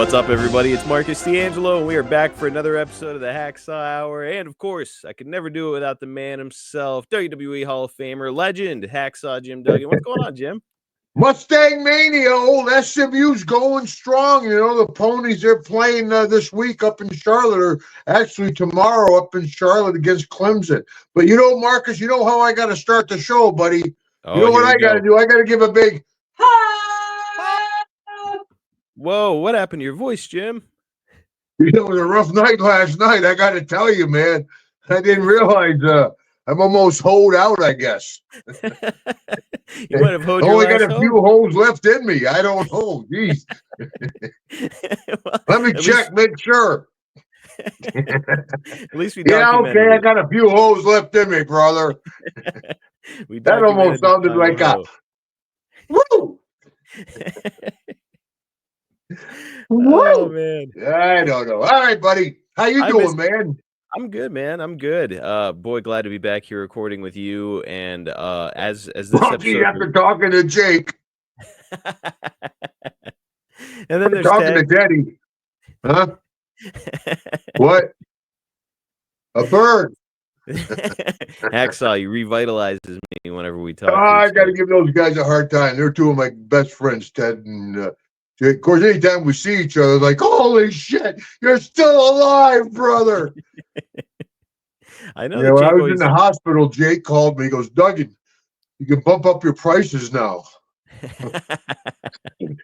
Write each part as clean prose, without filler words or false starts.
What's up, everybody? It's Marcus D'Angelo, and we are back for another episode of the Hacksaw Hour. And, of course, I could never do it without the man himself, WWE Hall of Famer, legend, Hacksaw Jim Duggan. What's going on, Jim? Mustang Mania, old SMU's going strong. You know, the ponies are playing this week up in Charlotte, or actually tomorrow up in Charlotte against Clemson. But you know, Marcus, you know how I got to start the show, buddy. Oh, you know what I got to do? I got to give a big Whoa, what happened to your voice, Jim? You know, it was a rough night last night. I got to tell you, man. I didn't realize I'm almost holed out, I guess. You might have hoed I your only got last a few holes left in me. I don't know. Jeez. Well, Let me check, make sure. At least we okay, I got a few holes left in me, brother. That almost sounded like a woo. Oh, man. I don't know. All right, buddy. How you doing, man? I'm good, man. I'm good. Boy, glad to be back here recording with you. And as this episode, after talking to Jake, and then there's talking to Daddy, huh? What? A bird. Hacksaw, you revitalizes me whenever we talk. I got to give those guys a hard time. They're two of my best friends, Ted and Jake. Of course, anytime we see each other, like, holy shit, you're still alive, brother. I know. You know, I was in the hospital. Jake called me. He goes, Duggan, you can bump up your prices now. I'm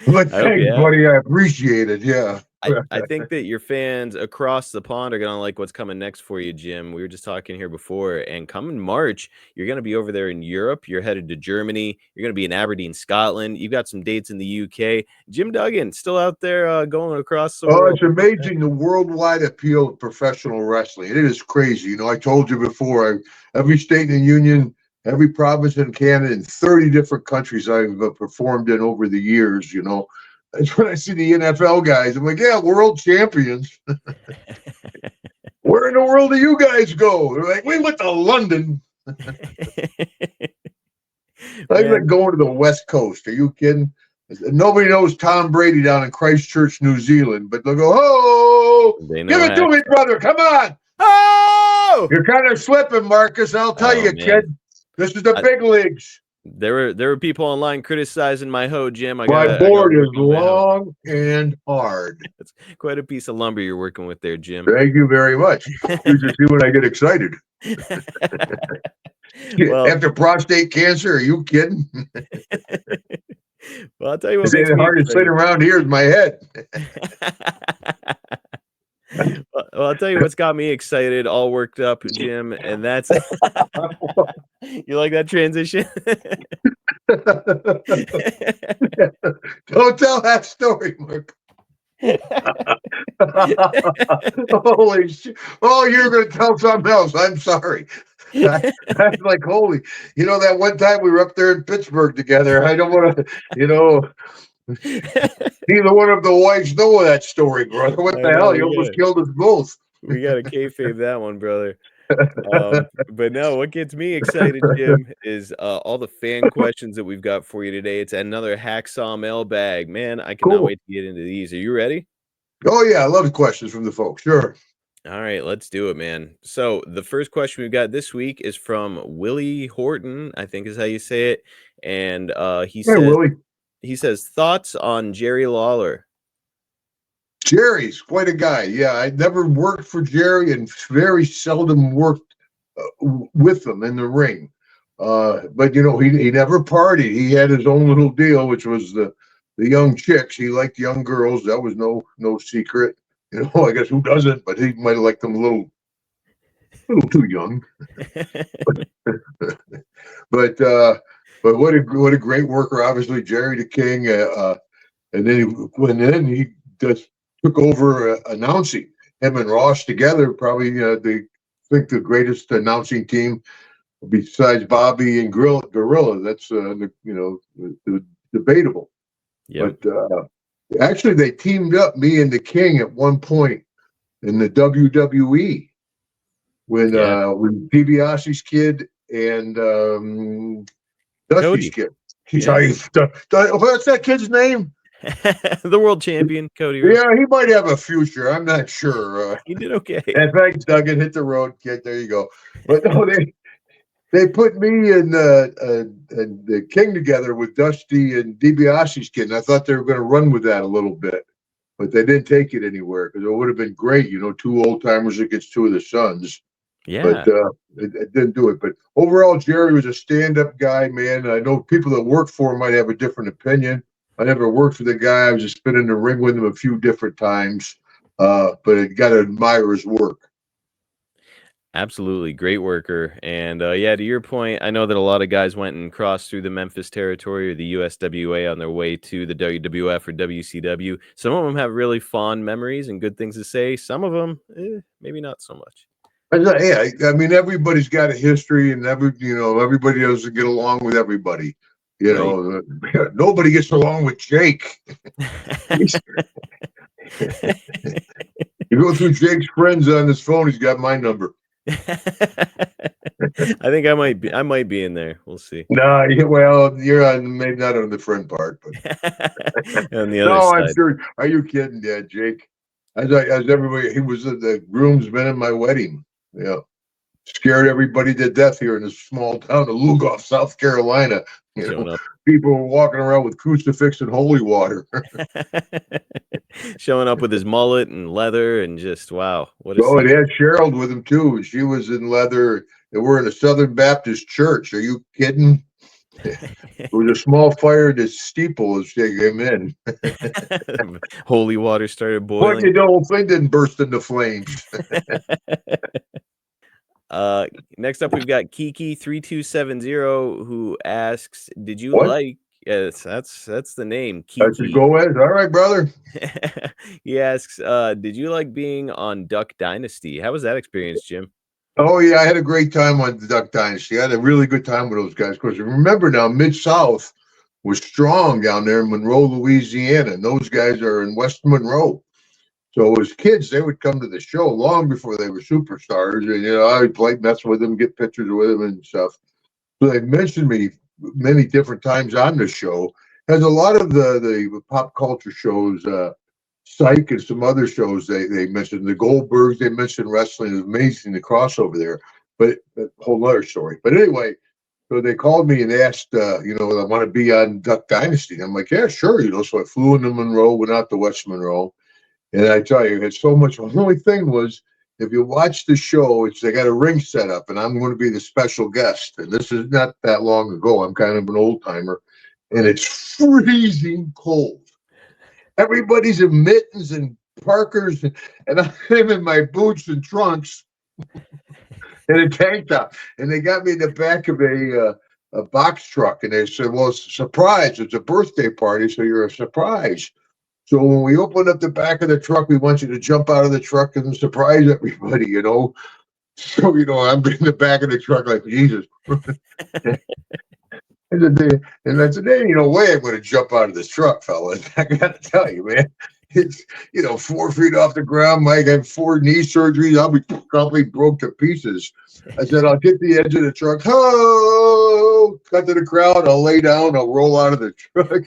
like, thanks, buddy. I appreciate it. Yeah. I think that your fans across the pond are going to like what's coming next for you, Jim. We were just talking here before, and coming March, you're going to be over there in Europe. You're headed to Germany. You're going to be in Aberdeen, Scotland. You've got some dates in the UK. Jim Duggan, still out there going across the world. It's amazing, the worldwide appeal of professional wrestling. It is crazy. You know, I told you before, every state in the union, every province in Canada, and 30 different countries I've performed in over the years, you know. That's when I see the NFL guys. I'm like, yeah, world champions. Where in the world do you guys go? They're like, we went to London. I'm like going to the West Coast. Are you kidding? Nobody knows Tom Brady down in Christchurch, New Zealand, but they'll go, oh, give it to me, brother. Come on. Oh, you're kind of slipping, Marcus. I'll tell you, kid. This is the big leagues. There were people online criticizing my hoe, Jim. My board is long and hard. That's quite a piece of lumber you're working with there, Jim. Thank you very much. You just see when I get excited. Well, after prostate cancer, are you kidding? Well, I'll tell you what. The hardest thing around here is my head. Well, I'll tell you what's got me excited, all worked up, Jim, and that's you like that transition? Don't tell that story, Mark. Holy shit. Oh, you're going to tell something else. I'm sorry. That's like, holy. You know, that one time we were up there in Pittsburgh together. I don't want to, you know. Neither one of the wives know that story, brother. What the hell? You almost killed us both. We got to kayfabe that one, brother. But no, what gets me excited, Jim, is all the fan questions that we've got for you today. It's another Hacksaw Mailbag. Man, I cannot wait to get into these. Are you ready? Oh, yeah. I love the questions from the folks. Sure. All right, let's do it, man. So the first question we've got this week is from Willie Horton, I think is how you say it. And he says, thoughts on Jerry Lawler? Jerry's quite a guy. Yeah, I never worked for Jerry and very seldom worked with him in the ring. But, you know, he never partied. He had his own little deal, which was the young chicks. He liked young girls. That was no secret. You know, I guess who doesn't? But he might have liked them a little too young. But what a great worker, obviously, Jerry the King. And then he just took over announcing. Him and Ross together, probably they think the greatest announcing team besides Bobby and Gorilla. That's debatable. Yep. But actually, they teamed up, me and the King, at one point in the WWE when DiBiase's kid and Dusty's kid. What's that kid's name? The world champion, Cody Rhodes. Yeah, he might have a future. I'm not sure. He did okay. And thanks, Duggan. Hit the road, kid. There you go. But no, they put me and the King together with Dusty and DiBiase's kid. And I thought they were going to run with that a little bit, but they didn't take it anywhere because it would have been great. Two old timers against two of the sons. Yeah. But it didn't do it. But overall, Jerry was a stand-up guy, man. I know people that work for him might have a different opinion. I never worked for the guy. I was just been in the ring with him a few different times. But I got to admire his work. Absolutely. Great worker. And yeah, to your point, I know that a lot of guys went and crossed through the Memphis territory or the USWA on their way to the WWF or WCW. Some of them have really fond memories and good things to say. Some of them, maybe not so much. Yeah, I mean, everybody's got a history, and everybody doesn't get along with everybody. Nobody gets along with Jake. You go through Jake's friends on his phone, he's got my number. I think I might be in there. We'll see. No, well, you're on, maybe not on the friend part, but on the other side. I'm sure. Are you kidding, Dad? Jake, as everybody, he was the groomsman in my wedding. Yeah, scared everybody to death here in this small town of Lugoff, South Carolina. People were walking around with crucifix and holy water. Showing up with his mullet and leather and just wow. It had Cheryl with him too. She was in leather. They were in a Southern Baptist church. Are you kidding? There was a small fire in the steeple as they came in. Holy water started boiling. But the whole thing didn't burst into flames. Next up, we've got Kiki3270 who asks, "Did you like?" Yes, that's the name. Kiki. Go ahead. All right, brother. He asks, "Did you like being on Duck Dynasty? How was that experience, Jim?" Oh yeah, I had a great time on the Duck Dynasty. I had a really good time with those guys. Of course, remember now, Mid-South was strong down there in Monroe, Louisiana, and those guys are in West Monroe. So as kids, they would come to the show long before they were superstars. And, I would play, mess with them, get pictures with them and stuff. So they mentioned me many different times on the show. As a lot of the pop culture shows, Psych and some other shows, they mentioned the Goldbergs, they mentioned wrestling. It's amazing the crossover there. But a whole other story. But anyway, so they called me and asked, I want to be on Duck Dynasty. And I'm like, yeah, sure. So I flew into Monroe, went out to West Monroe. And I tell you, it's so much. The only thing was, if you watch the show, they got a ring set up, and I'm going to be the special guest. And this is not that long ago. I'm kind of an old timer, and it's freezing cold. Everybody's in mittens and parkers, and I'm in my boots and trunks and a tank top. And they got me in the back of a box truck, and they said, "Well, it's a surprise. It's a birthday party, so you're a surprise." So when we opened up the back of the truck, we want you to jump out of the truck and surprise everybody, So, I'm in the back of the truck like, Jesus. And I said, there ain't no way I'm going to jump out of this truck, fellas. I got to tell you, man. It's, 4 feet off the ground. Mike, I had 4 knee surgeries. I'll be probably broke to pieces. I said, I'll get the edge of the truck. Oh, cut to the crowd. I'll lay down. I'll roll out of the truck.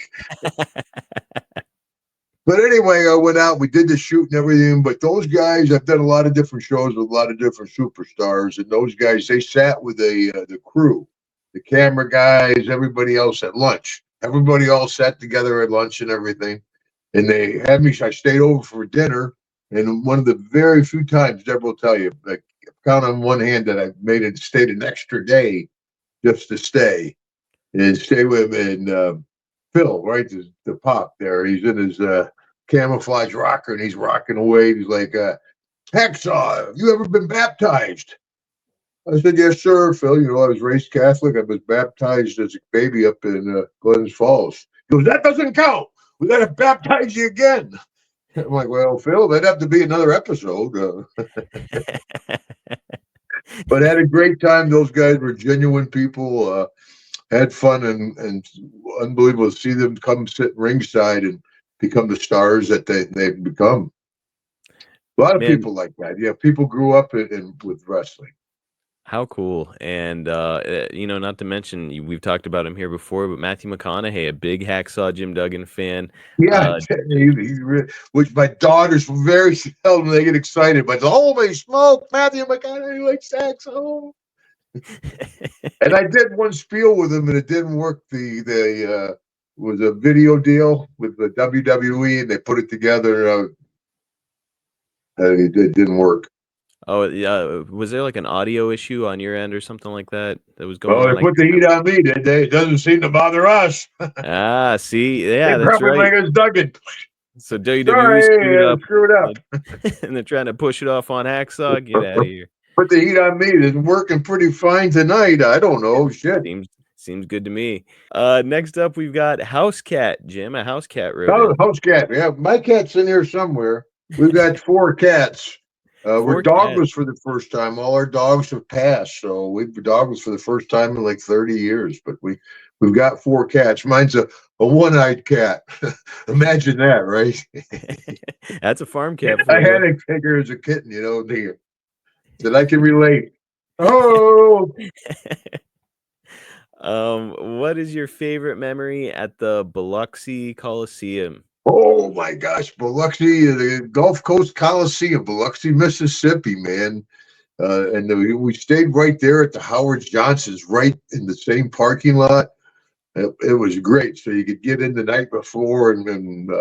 But anyway, I went out, we did the shoot and everything, but those guys, I've done a lot of different shows with a lot of different superstars, and those guys, they sat with the crew, the camera guys, everybody else at lunch. Everybody all sat together at lunch and everything, and they had me, I stayed over for dinner, and one of the very few times, Deborah will tell you, I count on one hand that I stayed an extra day just to stay, and stay with him, and Phil, right, the pop there. He's in his camouflage rocker, and he's rocking away. He's like, Hacksaw, have you ever been baptized? I said, yes, sir, Phil. I was raised Catholic. I was baptized as a baby up in Glens Falls. He goes, that doesn't count. We got to baptize you again. I'm like, well, Phil, that'd have to be another episode. But I had a great time. Those guys were genuine people. Had fun and unbelievable to see them come sit ringside and become the stars that they've become. A lot of people like that. Yeah, people grew up with wrestling. How cool. And, not to mention, we've talked about him here before, but Matthew McConaughey, a big Hacksaw Jim Duggan fan. Yeah, which my daughters very seldom they get excited, but holy smoke, Matthew McConaughey likes saxophone. And I did one spiel with him, and it didn't work. The was a video deal with the WWE, and they put it together. It didn't work. Oh, yeah. Was there like an audio issue on your end or something like that was going Oh, on? they put the heat on me, did they? It doesn't seem to bother us. See, yeah, They that's probably right. make us Duggan. So WWE Sorry, screwed up. and they're trying to push it off on Hacksaw. Get out of here. Put the heat on me. It's working pretty fine tonight. I don't know. Shit. Seems good to me. Next up, we've got House Cat, Jim. A House Cat wrote in. House cat. Yeah, my cat's in here somewhere. We've got 4 cats. We're dogless for the first time. All our dogs have passed, so we've been dogless for the first time in like 30 years. But we've got 4 cats. Mine's a one-eyed cat. Imagine that, right? That's a farm cat. I had a figure as a kitten, that I can relate. Oh. What is your favorite memory at the Biloxi Coliseum? Oh my gosh, Biloxi, the Gulf Coast Coliseum, Biloxi, Mississippi, man. And we stayed right there at the Howard Johnson's, right in the same parking lot. It was great. So you could get in the night before and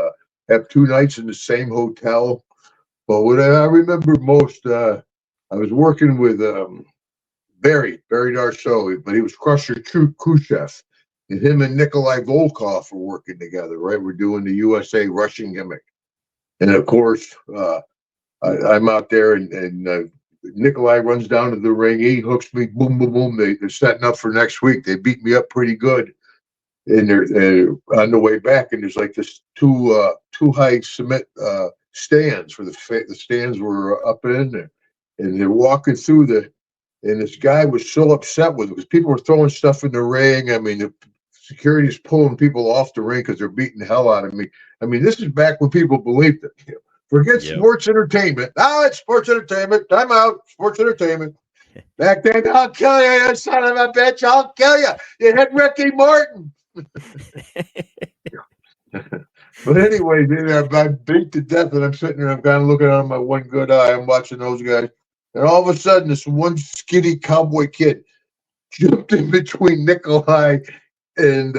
have 2 nights in the same hotel. But what I remember most, I was working with Barry Darceau, but he was Crusher Khrushchev. And him and Nikolai Volkov were working together, right? We're doing the USA Russian gimmick. And of course, I'm out there and Nikolai runs down to the ring. He hooks me, boom, boom, boom. They're setting up for next week. They beat me up pretty good. And they're on the way back, and there's like this two high cement stands for the stands were up in there. And they're walking through and this guy was so upset with it because people were throwing stuff in the ring. I mean, the security's pulling people off the ring because they're beating the hell out of me. I mean, this is back when people believed it. Forget sports entertainment. It's sports entertainment. Time out. Sports entertainment. Back then, I'll kill you, you son of a bitch. I'll kill you. You hit Ricky Morton. But anyway, I'm beat to death, and I'm sitting there. I'm kind of looking out of my one good eye. I'm watching those guys. And all of a sudden, this one skinny cowboy kid jumped in between Nikolai and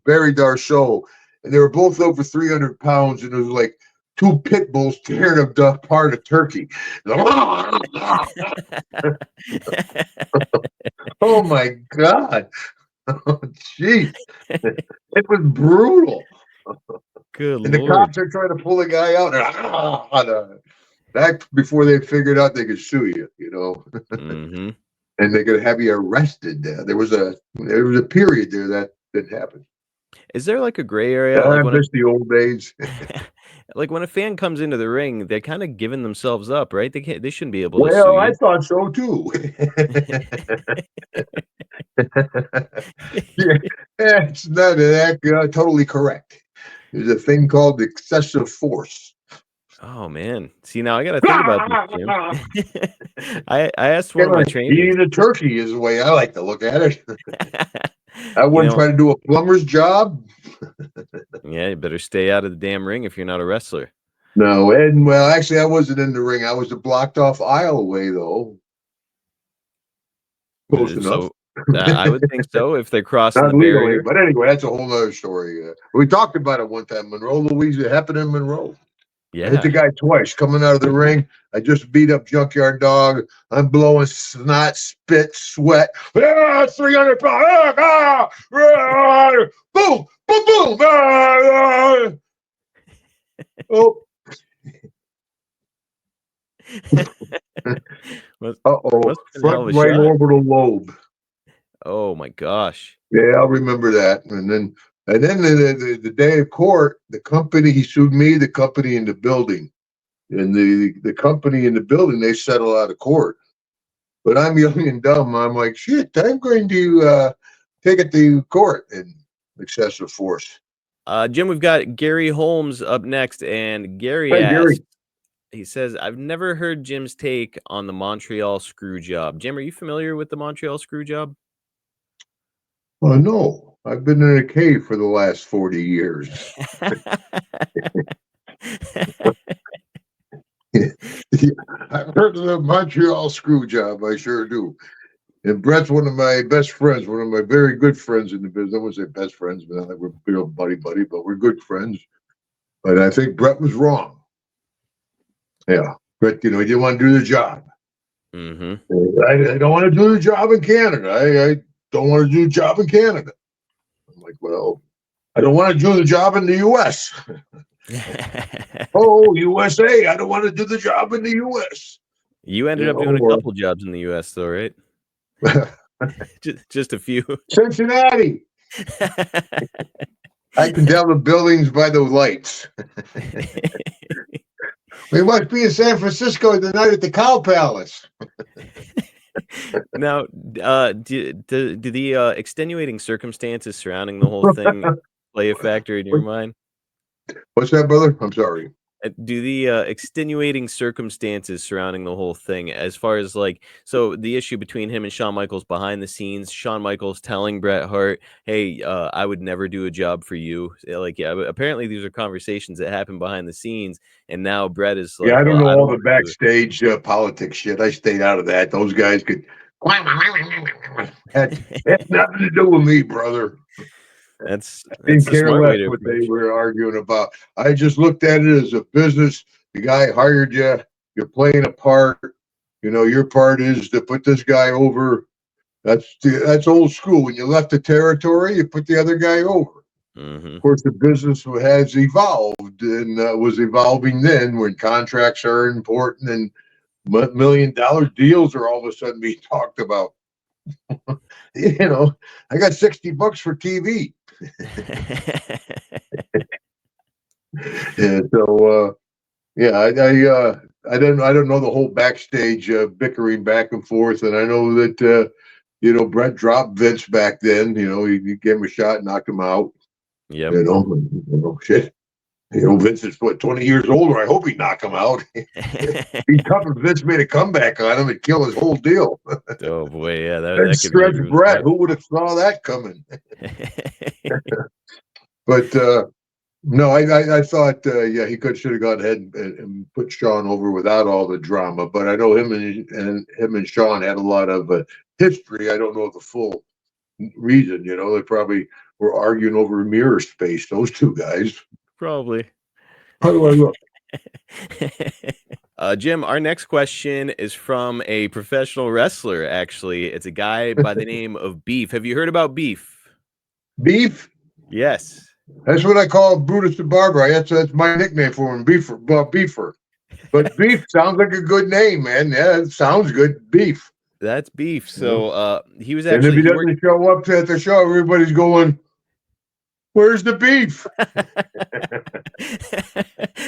Barry Darceau. And they were both over 300 pounds, and it was like 2 pit bulls tearing apart a turkey. Oh, my God. Oh, jeez. It was brutal. Good and the cops are trying to pull the guy out. Back before they figured out they could sue you, Mm-hmm. And they could have you arrested. There was a period there that happened. Is there like a gray area? I miss the old days. Like when a fan comes into the ring, they're kind of giving themselves up, right? They shouldn't be able to sue Well, you. I thought so too. It's not totally correct. There's a thing called excessive force. Oh man! See, now I got to think about this, Jim. I asked one of my trainers. Eating a turkey is the way I like to look at it. I wouldn't try to do a plumber's job. Yeah, you better stay out of the damn ring if you're not a wrestler. No, actually, I wasn't in the ring. I was a blocked off aisle away, though. Close enough. I would think so if they're crossing Not the barrier. But anyway, that's a whole other story. We talked about it one time. Monroe, Louisiana. It happened in Monroe. Yeah. I hit the guy twice coming out of the ring. I just beat up Junkyard Dog. I'm blowing snot, spit, sweat. 300 pounds. Boom, boom, boom. Oh. Front right orbital lobe. Oh my gosh. Yeah, I'll remember that. And then the day of court, the company, he sued me, the company in the building. And the company in the building, they settle out of court. But I'm young and dumb. I'm like, shit, I'm going to take it to court in excessive force. Jim, we've got Gary Holmes up next. And Gary Hi, asked, Gary. He says, "I've never heard Jim's take on the Montreal Screwjob." Jim, are you familiar with the Montreal Screwjob? No, I've been in a cave for the last 40 years. Yeah, I've heard of the Montreal Screwjob. I sure do. And Brett's one of my best friends, one of my very good friends in the business. I wouldn't say best friends, but we're real buddy, but we're good friends. But I think Brett was wrong. Yeah. Brett, he didn't want to do the job. Mm-hmm. I don't want to do the job in Canada. I don't want to do the job in Canada. I'm like, well, I don't want to do the job in the U.S. Oh, USA, I don't want to do the job in the U.S. You ended up doing a couple jobs in the U.S. though, right? just a few. Cincinnati. I can tell the buildings by the lights. We must be in San Francisco the night at the Cow Palace. Now, do the extenuating circumstances surrounding the whole thing play a factor in your mind? What's that, brother? I'm sorry. Do the extenuating circumstances surrounding the whole thing, as far as so the issue between him and Shawn Michaels behind the scenes, Shawn Michaels telling Bret Hart, "Hey, I would never do a job for you." Apparently these are conversations that happen behind the scenes, and now Bret is like, I don't know I all the backstage politics shit. I stayed out of that. Those guys could. Had nothing to do with me, brother. That's didn't care less what they were arguing about. I just looked at it as a business. The guy hired you. You're playing a part. Your part is to put this guy over. That's old school. When you left the territory, you put the other guy over. Mm-hmm. Of course, the business has evolved and was evolving then when contracts are important and $1 million deals are all of a sudden being talked about. I got $60 for TV. And so, I don't know the whole backstage bickering back and forth, and I know that Brett dropped Vince back then. He gave him a shot, knocked him out. Yeah. Shit. Vince is 20 years older. I hope he knock him out. He's tough if Vince made a comeback on him and kill his whole deal. Oh boy, yeah, that could stretch Brett. Who would have saw that coming? But no, I thought he should have gone ahead and put Shawn over without all the drama. But I know him and Shawn had a lot of history. I don't know the full reason. They probably were arguing over mirror space. Those two guys. Probably. How do I look? Jim, our next question is from a professional wrestler, actually. It's a guy by the name of Beef. Have you heard about Beef? Beef? Yes. That's what I call Brutus the Barber. That's my nickname for him, Beefer. But Beef sounds like a good name, man. Yeah, it sounds good. Beef. That's Beef. So he was actually... And if he doesn't show up at the show, everybody's going... Where's the beef?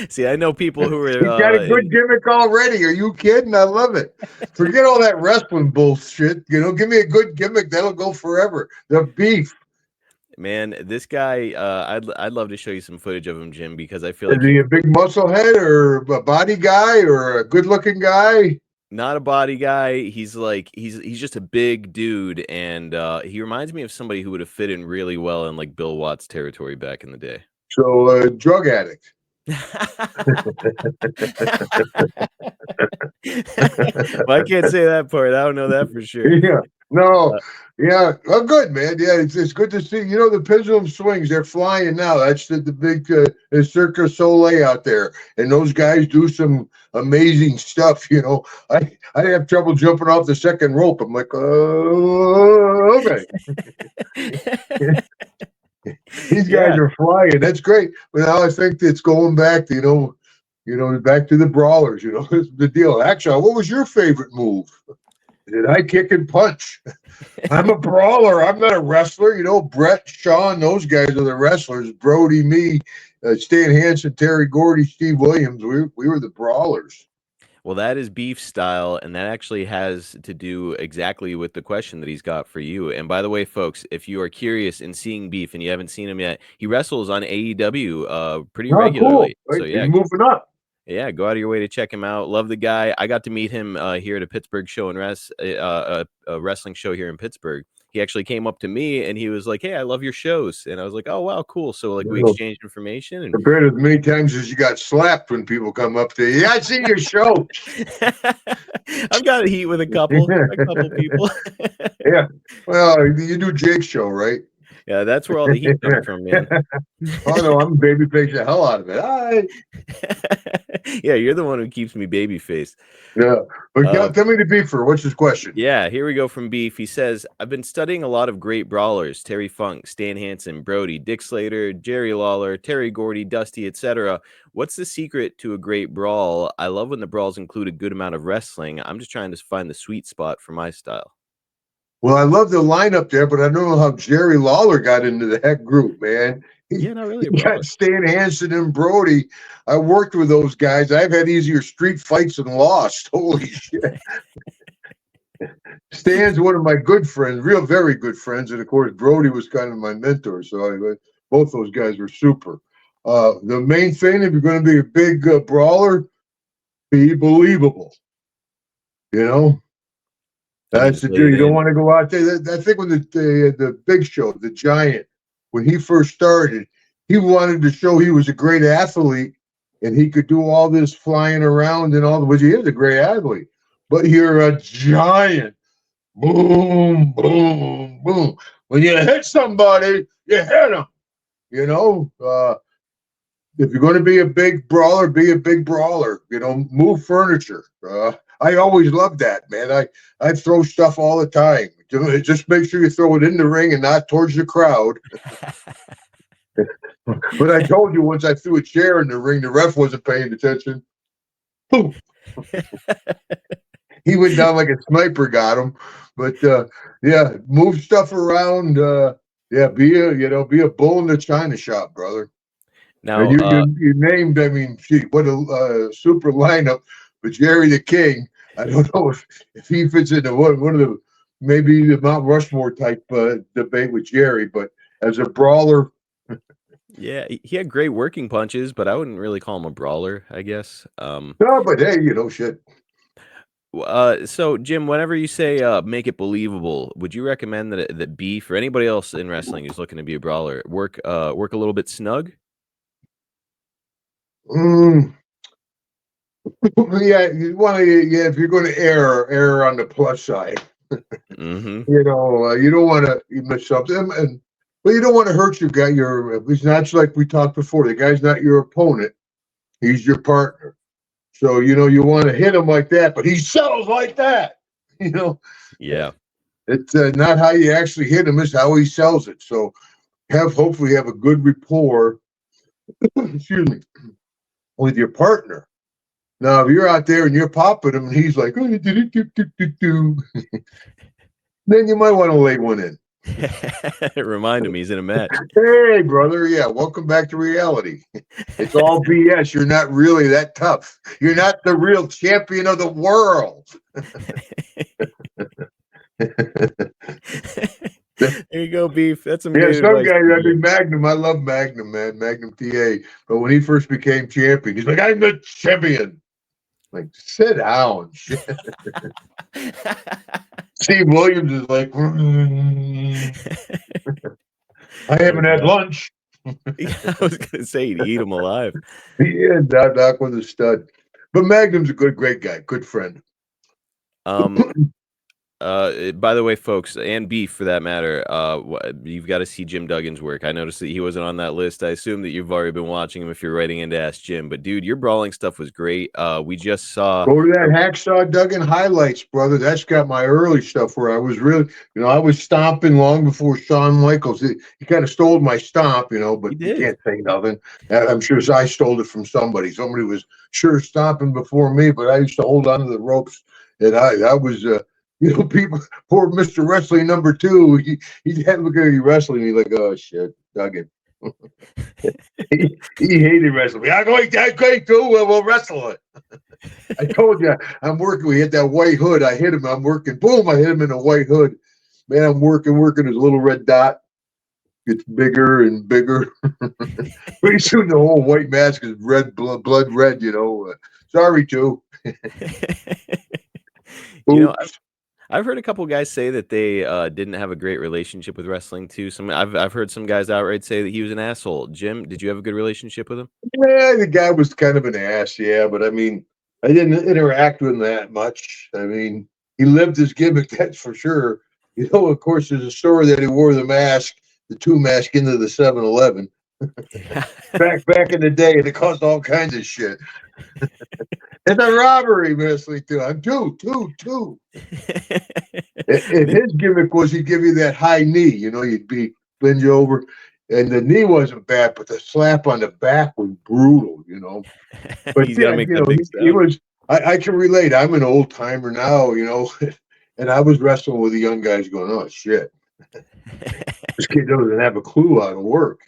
See, I know people who are... He's got a good gimmick already. Are you kidding? I love it. Forget all that wrestling bullshit. Give me a good gimmick. That'll go forever. The beef. Man, this guy, I'd love to show you some footage of him, Jim, because I feel like... Is he a big muscle head or a body guy or a good-looking guy? Not a body guy. He's just a big dude, and he reminds me of somebody who would have fit in really well in Bill Watts territory back in the day. So, drug addict. Well, I can't say that part. I don't know that for sure. Yeah. No. Yeah. Oh, good, man. Yeah, it's good to see. The pendulum swings. They're flying now. That's the big Cirque du Soleil out there. And those guys do some amazing stuff. I have trouble jumping off the second rope. I'm like, okay. These guys are flying. That's great. But now I think it's going back to, back to the brawlers. The deal. Hacksaw, what was your favorite move? Did I kick and punch? I'm a brawler. I'm not a wrestler. Brett, Shawn, those guys are the wrestlers. Brody, me, Stan Hansen, Terry Gordy, Steve Williams. We were the brawlers. Well, that is Beef style, and that actually has to do exactly with the question that he's got for you. And by the way, folks, if you are curious in seeing Beef and you haven't seen him yet, he wrestles on AEW pretty regularly. Cool. So yeah, he's moving up. Yeah, go out of your way to check him out. Love the guy. I got to meet him here at a Pittsburgh show and a wrestling show here in Pittsburgh. He actually came up to me and he was like, "Hey, I love your shows." And I was like, "Oh, wow, cool." So like we exchanged information and compared as many times as you got slapped when people come up to you. Yeah, I see your show. I've got a heat with a couple people. Yeah. Well, you do Jake's show, right? Yeah, that's where all the heat comes from, man. Oh no, I'm babyface the hell out of it. Hi. Yeah, you're the one who keeps me babyface. Yeah. But tell me the beefer. What's his question? Yeah, here we go from Beef. He says, I've been studying a lot of great brawlers, Terry Funk, Stan Hansen, Brody, Dick Slater, Jerry Lawler, Terry Gordy, Dusty, etc. What's the secret to a great brawl? I love when the brawls include a good amount of wrestling. I'm just trying to find the sweet spot for my style. Well, I love the lineup there, but I don't know how Jerry Lawler got into the heck group, man. Yeah, not really. He got Stan Hansen and Brody. I worked with those guys. I've had easier street fights and lost. Holy shit. Stan's one of my good friends, very good friends. And of course, Brody was kind of my mentor. So both those guys were super. The main thing, if you're going to be a big brawler, be believable. You know? That's the deal. You don't want to go out there. I think when the Big Show, the Giant, when he first started, he wanted to show he was a great athlete and he could do all this flying around and all the, which he is a great athlete. But you're a giant. Boom, boom, boom. When you hit somebody, you hit them. You know, if you're going to be a big brawler, be a big brawler. You know, move furniture. I always loved that, man. I throw stuff all the time. Just make sure you throw it in the ring and not towards the crowd. But I told you once I threw a chair in the ring, the ref wasn't paying attention. Boom. He went down like a sniper got him. But yeah, move stuff around. Yeah, be a bull in the china shop, brother. Now you named, I mean, gee, what a super lineup. But Jerry the King, I don't know if he fits into one of the maybe the Mount Rushmore type debate with Jerry, but as a brawler. Yeah, he had great working punches, but I wouldn't really call him a brawler, I guess. No, but hey, shit. So Jim, whenever you say make it believable, would you recommend that Beef or anybody else in wrestling who's looking to be a brawler work a little bit snug? Yeah, you want to. Yeah, if you're going to err on the plus side. Mm-hmm. You don't want to miss something, but you don't want to hurt your guy. He's not like we talked before. The guy's not your opponent; he's your partner. So you want to hit him like that, but he sells like that. Yeah, it's not how you actually hit him; it's how he sells it. So hopefully have a good rapport. Excuse me, with your partner. Now, if you're out there and you're popping him and he's like, oh, then you might want to lay one in. Remind him he's in a match. Hey, brother. Yeah, welcome back to reality. It's all BS. You're not really that tough. You're not the real champion of the world. There you go, Beef. That's amazing. Yeah, some guys, I mean, Magnum. I love Magnum, man. Magnum TA. But when he first became champion, he's like, I'm the champion. Like, sit down. Steve Williams is like, I haven't had lunch. I was going to say, he'd eat him alive. Yeah, Doc was a stud. But Magnum's a great guy, good friend. By the way, folks, and Beef for that matter, you've got to see Jim Duggan's work. I noticed that he wasn't on that list. I assume that you've already been watching him if you're writing into Ask Jim. But dude, your brawling stuff was great. We just saw. Go to that Hacksaw Duggan highlights, brother. That's got my early stuff where I was really, I was stomping long before Shawn Michaels. He kind of stole my stomp, but you can't say nothing. I'm sure I stole it from somebody. Somebody was sure stomping before me, but I used to hold on to the ropes, and I was. People, poor Mr. Wrestling number 2, he had to look at me wrestling. He's like, oh, shit, Duggan. he hated wrestling. I'm going, that's great, too. We'll wrestle it. I told you, I'm working. We hit that white hood. I hit him. I'm working. Boom, I hit him in a white hood. Man, I'm working his little red dot. gets bigger and bigger. Pretty soon the whole white mask is red, blood red, sorry, too. You know, Oops. I've heard a couple guys say that they didn't have a great relationship with wrestling too. I've heard some guys outright say that he was an asshole. Jim, did you have a good relationship with him? Yeah, the guy was kind of an ass, yeah, but I mean, I didn't interact with him that much. I mean, he lived his gimmick, that's for sure. Of course, there's a story that he wore the two mask into the 7-Eleven back in the day, and it caused all kinds of shit. It's a robbery, wrestling too. I'm two. And his gimmick was he'd give you that high knee, you'd bend you over. And the knee wasn't bad, but the slap on the back was brutal. But He's got yeah, to make that big he sound. was. I can relate. I'm an old timer now, and I was wrestling with the young guys, going, "Oh shit, this kid doesn't have a clue how to work."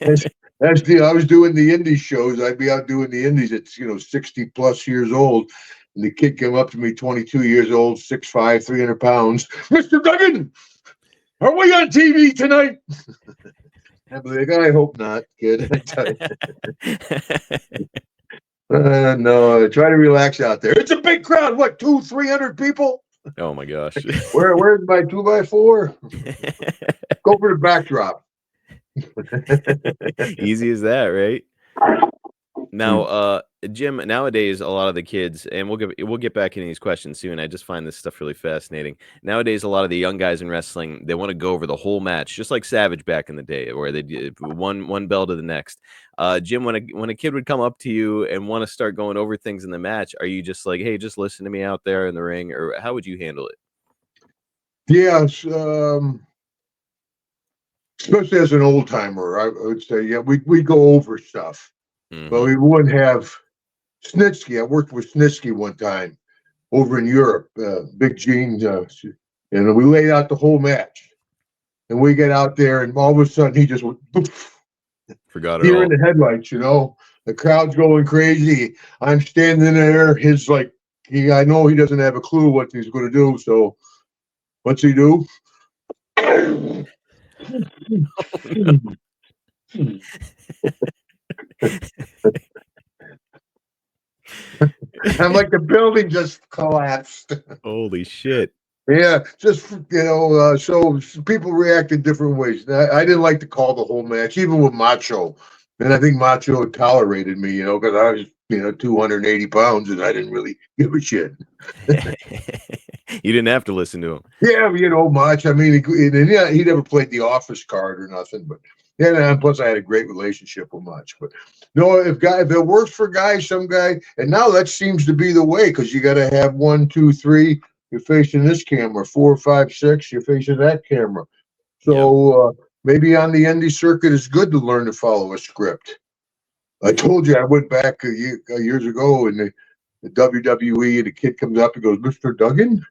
That's I was doing the indie shows. I'd be out doing the indies at 60 plus years old, and the kid came up to me, 22 years old, 6'5", 300 pounds. Mr. Duggan, are we on TV tonight? I'm like, I hope not, kid. No, try to relax out there. It's a big crowd. What, 300 people? Oh my gosh. Where's my 2x4? Go for the backdrop. Easy as that, right? Now, Jim, nowadays a lot of the kids, and we'll get back into these questions soon. I just find this stuff really fascinating. Nowadays, a lot of the young guys in wrestling, they want to go over the whole match, just like Savage back in the day, where they did one bell to the next. Jim, when a kid would come up to you and want to start going over things in the match, are you just like, hey, just listen to me out there in the ring, or how would you handle it? Yes, especially as an old timer, I would say, yeah, we go over stuff, but we wouldn't have Snitsky. I worked with Snitsky one time over in Europe, Big Gene, and we laid out the whole match. And we get out there, and all of a sudden he just went, Forgot it deer all. in the headlights, The crowd's going crazy. I'm standing there. His I know he doesn't have a clue what he's going to do. So what's he do? I'm like, the building just collapsed. Holy shit. Yeah, just so people react in different ways. I didn't like to call the whole match, even with Macho, and I think Macho tolerated me, because I was 280 pounds and I didn't really give a shit. You didn't have to listen to him. Yeah, Macho. I mean, he never played the office card or nothing, but yeah, and plus I had a great relationship with Macho. But no, if it works for guys, some guy, and now that seems to be the way, because you got to have 1, 2, 3. You're facing this camera, 4, 5, 6. You're facing that camera. So maybe on the indie circuit, it's good to learn to follow a script. I told you I went back years ago in the WWE, and the kid comes up and goes, "Mr. Duggan,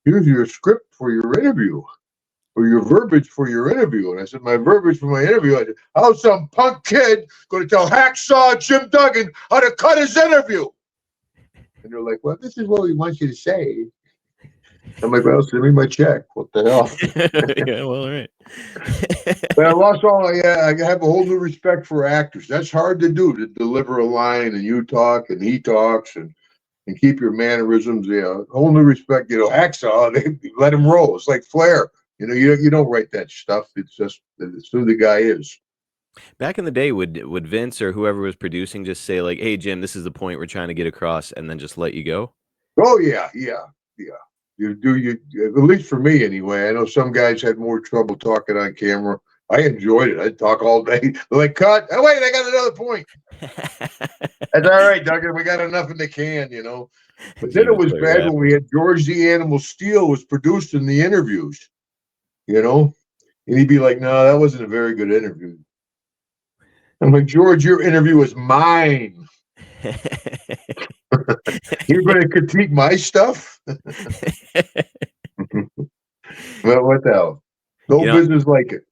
here's your script for your interview, or your verbiage for your interview." And I said, "My verbiage for my interview?" I said, "How's some punk kid going to tell Hacksaw Jim Duggan how to cut his interview?" And they're like, "Well, this is what we want you to say." I'm like, "Well, send me my check. What the hell?" Yeah, well, all right. But I lost I have a whole new respect for actors. That's hard to do, to deliver a line and you talk and he talks and keep your mannerisms. Yeah, whole new respect. Hacksaw, they let him roll. It's like Flair. You don't write that stuff. It's who the guy is. Back in the day, would Vince or whoever was producing just say like, "Hey Jim, this is the point we're trying to get across," and then just let you go? Oh yeah. You at least for me anyway. I know some guys had more trouble talking on camera. I enjoyed it. I'd talk all day. They're like, "Cut! Oh wait, I got another point." That's all right, Duggan. We got enough in the can, But then it was bad when we had George the Animal Steel was producing the interviews, and he'd be like, "No, that wasn't a very good interview." I'm like, "George, your interview is mine. You're going to critique my stuff?" Well, what the hell? No business like it.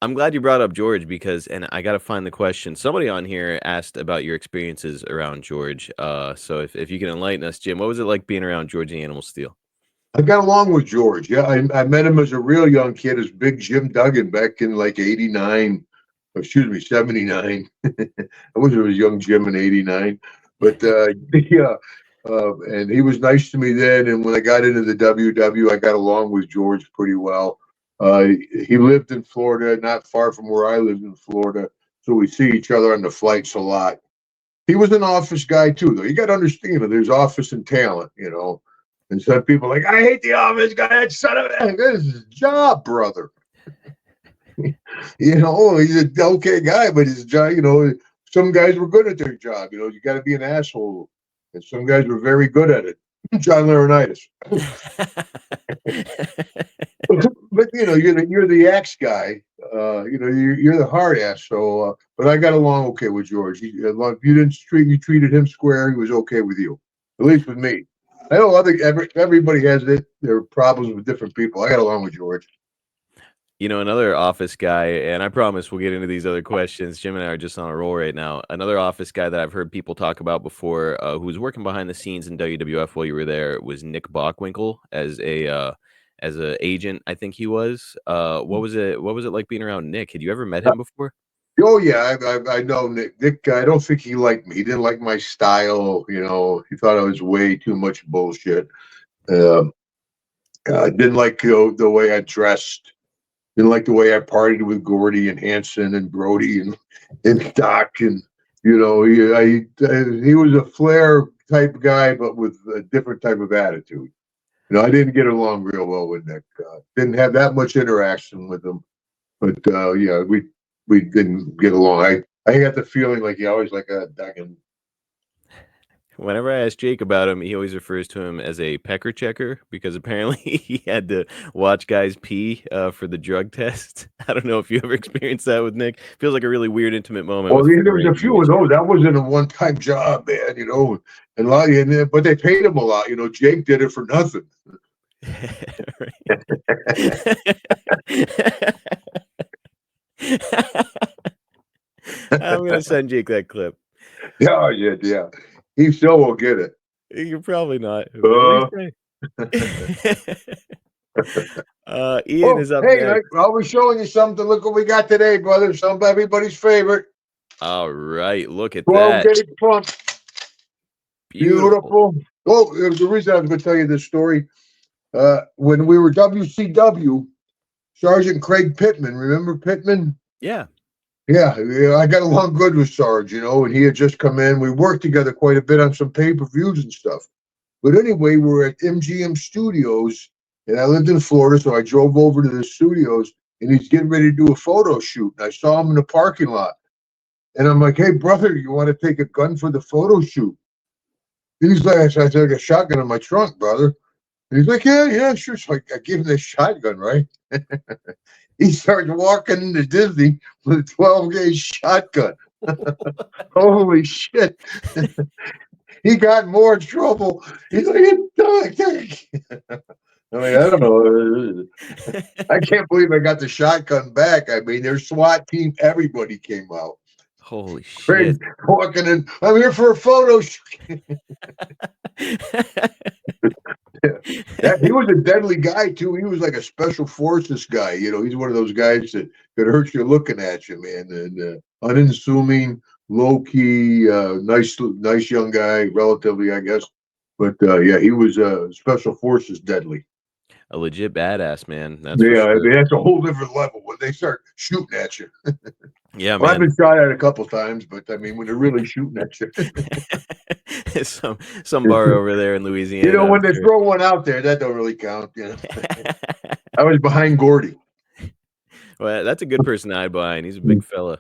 I'm glad you brought up George because, and I got to find the question. Somebody on here asked about your experiences around George. So if you can enlighten us, Jim, what was it like being around George the Animal Steel? I got along with George. Yeah, I met him as a real young kid, as Big Jim Duggan back in like '89. Excuse me, '79. I wasn't a young Jim in '89, but yeah, and he was nice to me then. And when I got into the WW, I got along with George pretty well. He lived in Florida, not far from where I lived in Florida, so we see each other on the flights a lot. He was an office guy too, though. You got to understand that there's office and talent, And some people are like, I hate the office guy. That son of a, this is his job, brother. He's an okay guy, but his job, some guys were good at their job. You got to be an asshole, and some guys were very good at it. John Laurinaitis. But you're the axe guy. You're the hard ass. So, but I got along okay with George. You treated him square. He was okay with you, at least with me. I know everybody has their problems with different people. I got along with George. Another office guy, and I promise we'll get into these other questions. Jim and I are just on a roll right now. Another office guy that I've heard people talk about before, who was working behind the scenes in WWF while you were there, was Nick Bockwinkel as a agent. I think he was. What was it like being around Nick? Had you ever met him before? Oh yeah, I know Nick. Nick, I don't think he liked me. He didn't like my style. He thought I was way too much bullshit. Didn't like the way I dressed. Didn't like the way I partied with Gordy and Hanson and Brody and Doc, and he was a flair type guy, but with a different type of attitude. I didn't get along real well with Nick. Didn't have that much interaction with him, but yeah, we didn't get along. I got the feeling like he always like a Duggan. Whenever I ask Jake about him, he always refers to him as a pecker checker because apparently he had to watch guys pee for the drug test. I don't know if you ever experienced that with Nick. Feels like a really weird, intimate moment. Well, there was a few of those. That wasn't a one-time job, man. And a lot, but they paid him a lot. Jake did it for nothing. I'm gonna send Jake that clip. Yeah. He still won't get it. You're probably not. Ian is up next. I was showing you something. Look what we got today, brother. Some everybody's favorite. All right, look at 12 that. gauge pump. Beautiful. Oh, the reason I was going to tell you this story. When we were WCW, Sergeant Craig Pittman, remember Pittman? Yeah. Yeah, I got along good with Sarge, and he had just come in. We worked together quite a bit on some pay-per-views and stuff. But anyway, we were at MGM Studios, and I lived in Florida, so I drove over to the studios, and he's getting ready to do a photo shoot. And I saw him in the parking lot. And I'm like, hey, brother, you want to take a gun for the photo shoot? And he's like, I took a shotgun in my trunk, brother. And he's like, yeah, sure. So I gave him this shotgun, right? He starts walking into Disney with a 12-gauge shotgun. Holy shit. He got more trouble. He's like, I don't know. I can't believe I got the shotgun back. I mean, their SWAT team, everybody came out. Holy shit. Walking in, I'm here for a photo shoot. He was a deadly guy too. He was like a special forces guy. He's one of those guys that could hurt you looking at you, man. And unassuming, low key, nice young guy, relatively, I guess. But yeah, he was special forces deadly. A legit badass, man. That's I mean, that's a whole different level when they start shooting at you. Yeah, well, man. I've been shot at a couple times, but I mean, when they're really shooting at you. some bar over there in Louisiana. When they throw one out there, that don't really count. I was behind Gordy. Well, that's a good person to hide behind. He's a big fella.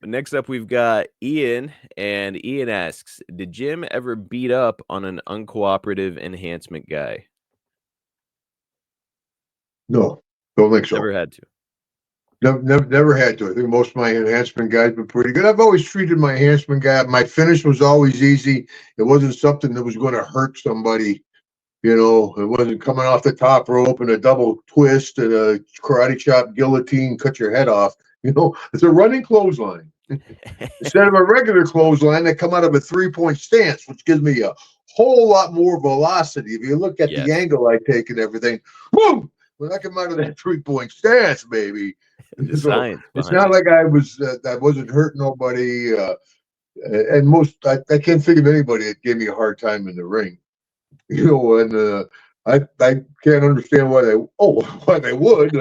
Next up, we've got Ian, and Ian asks, did Jim ever beat up on an uncooperative enhancement guy? No, don't think so. Never had to. Never had to. I think most of my enhancement guys been pretty good. I've always treated my enhancement guy. My finish was always easy. It wasn't something that was going to hurt somebody. It wasn't coming off the top rope and a double twist and a karate chop, guillotine, cut your head off. It's a running clothesline instead of a regular clothesline that come out of a 3-point stance, which gives me a whole lot more velocity. If you look at the Yes. angle I take and everything, whoom, when I come out of that 3-point stance, baby. The So science it's behind not it. like I wasn't hurting nobody. And I can't think of anybody that gave me a hard time in the ring. And I can't understand why they would.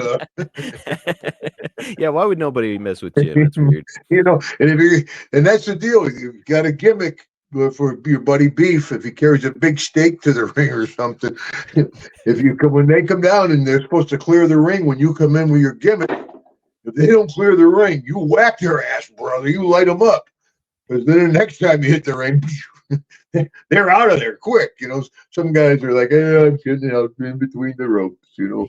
Yeah, why would nobody mess with Jim? That's weird. And that's the deal. You've got a gimmick for your buddy Beef if he carries a big steak to the ring or something. When they come down and they're supposed to clear the ring, when you come in with your gimmick, if they don't clear the ring, you whack their ass, brother. You light them up. Because then the next time you hit the ring, they're out of there quick. Some guys are like, I'm getting out in between the ropes. You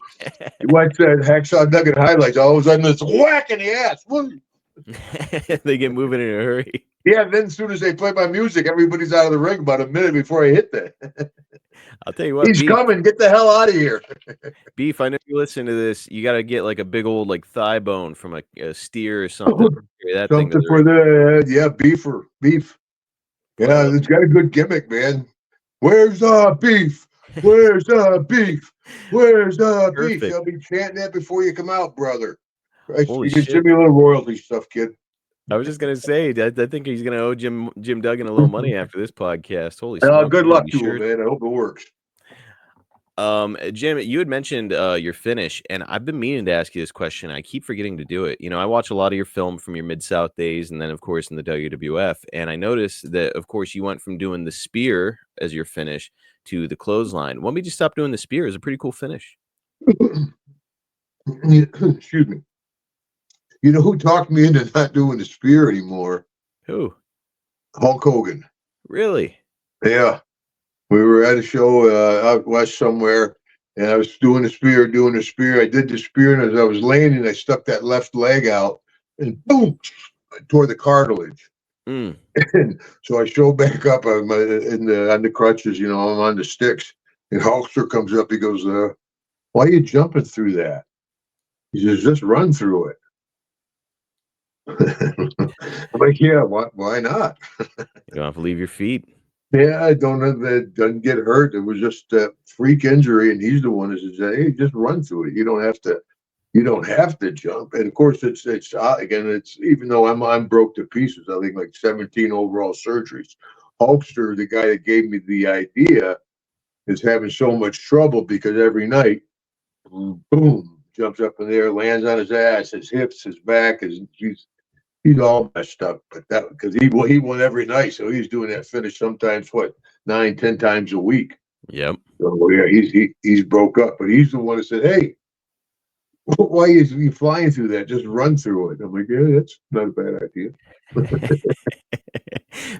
watch that Hacksaw Nugget highlights, all of a sudden it's whack in the ass. They get moving in a hurry. Yeah, then as soon as they play my music, everybody's out of the ring about a minute before I hit that. I'll tell you what, He's Beef. coming. Get the hell out of here. Beef, I know you listen to this. You got to get like a big old like thigh bone from a steer or something. That thing Something for the beef. Yeah, it's got a good gimmick, man. Where's the beef? Where's the beef? Where's the beef? They'll be chanting that before you come out, brother. Holy you can shit. send me a little royalty stuff, kid. I was just gonna say, I think he's gonna owe Jim Duggan a little money after this podcast. Holy smokes! Good luck to him, man. I hope it works. Jim, you had mentioned your finish, and I've been meaning to ask you this question. I keep forgetting to do it. I watch a lot of your film from your Mid-South days, and then of course in the WWF, and I noticed that of course you went from doing the spear as your finish to the clothesline. When did you stop doing the spear? It was a pretty cool finish. Excuse me. You know who talked me into not doing the spear anymore? Who? Hulk Hogan. Really? Yeah. We were at a show out west somewhere, and I was doing the spear. I did the spear, and as I was landing, I stuck that left leg out, and boom, I tore the cartilage. Mm. And so I show back up on the crutches, I'm on the sticks, and Hulkster comes up. He goes, "Why are you jumping through that?" He says, "Just run through it." I'm like, "Yeah, why not?" You don't have to leave your feet. Yeah, I don't know that doesn't get hurt. It was just a freak injury, and he's the one that says, "Hey, just run through it. You don't have to jump." And of course, it's again, it's even though I'm broke to pieces. I think like 17 overall surgeries. Hulkster, the guy that gave me the idea, is having so much trouble because every night, boom, jumps up in the air, lands on his ass, his hips, his back, he's all messed up, but that because he won every night, so he's doing that finish sometimes 9-10 times a week. Yep. So yeah, he's broke up, but he's the one that said, "Hey, why is you flying through that? Just run through it." I'm like, "Yeah, that's not a bad idea."